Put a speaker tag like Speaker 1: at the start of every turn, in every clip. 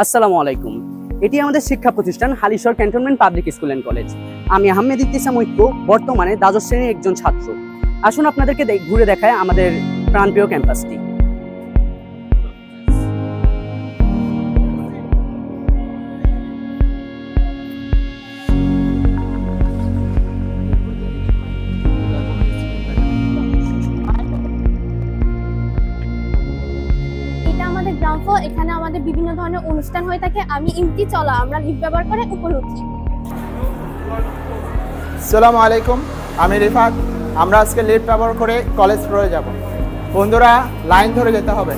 Speaker 1: আসসালামু আলাইকুম। এটি আমাদের শিক্ষা প্রতিষ্ঠান Halishahar cantonment public school and college. আমি আহমেদ ইতিসাম ঐক্য, বর্তমানে দ্বাদশ শ্রেণীর একজন ছাত্র। আসুন আপনাদেরকে ঘুরে দেখায় আমাদের প্রাণপ্রিয় ক্যাম্পাসটি।
Speaker 2: গ্রাউন্ড ফ্লোর, এখানে আমাদের বিভিন্ন ধরনের অনুষ্ঠান হয়ে থাকে। আমি ইমতি, চলো আমরা লিফট ব্যবহার করে উপরে উঠি।
Speaker 3: আসসালামু আলাইকুম, আমি রিফাত। আমরা আজকে লিফট ব্যবহার করে কলেজ ফ্লোরে যাব। বন্ধুরা, লাইন ধরে যেতে হবে।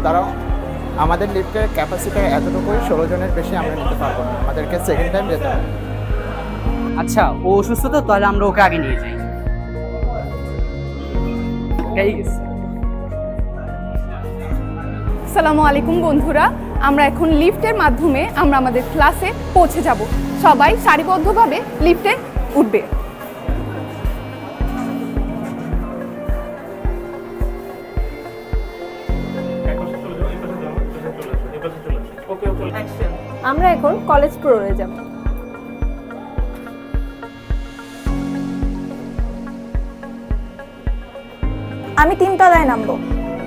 Speaker 3: দাঁড়াও, আমাদের লিফটের ক্যাপাসিটি এতটুকুই, 16 জনের বেশি আমরা নিতে পারবো না। আমাদেরকে সেকেন্ড টাইম যেতে হবে।
Speaker 1: আচ্ছা, ও অসুস্থ তো, তাহলে আমরা ওকে আগে নিয়ে যাই।
Speaker 4: আসসালামু আলাইকুম বন্ধুরা, আমরা এখন লিফটের মাধ্যমে আমরা আমাদের ক্লাসে পৌঁছে যাব। সবাই সারিবদ্ধভাবে লিফটে উঠবে।
Speaker 2: আমরা এখন কলেজ ফ্লোরে যাব।
Speaker 5: আমি 3 তলায় নামবো।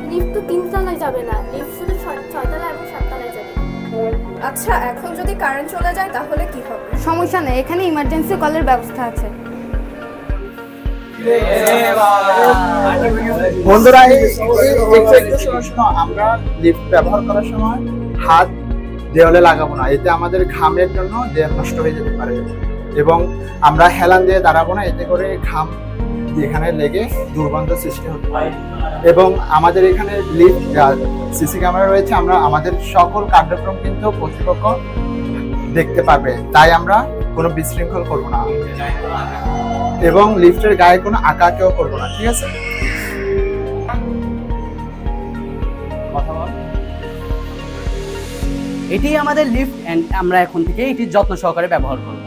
Speaker 2: লিফট তো 3 তলায় যাবে না, লিফট শুধু 6 তলা এবং 7 তলায় যাবে।
Speaker 5: আচ্ছা, এখন যদি কারেন্ট চলে যায় তাহলে কি হবে?
Speaker 4: সমস্যা নেই, এখানে ইমার্জেন্সি কলের ব্যবস্থা আছে।
Speaker 3: বন্ধুরা, আমরা লিফট ব্যবহার করার সময় হাত দেওয়ালে লাগাবো না, এতে আমাদের ঘামের জন্য দেহ নষ্ট হয়ে যেতে পারে। এবং আমরা হেলান দিয়ে দাঁড়াবো না, এতে করে ঘাম এখানে লেগে দুর্গন্ধ সৃষ্টি হতে পারে। এবং আমাদের এখানে লিফট সিসি ক্যামেরা রয়েছে, আমরা আমাদের সকল কার্যক্রম কিন্তু কর্তৃপক্ষ দেখতে পারবে, তাই আমরা কোনো বিশৃঙ্খল করবো না এবং লিফটের গায়ে কোনো আঁকাকেও করবো না। ঠিক আছে?
Speaker 1: এটি আমাদের লিফট, এন্ড আমরা এখন থেকে এটি যত্ন সহকারে ব্যবহার করব।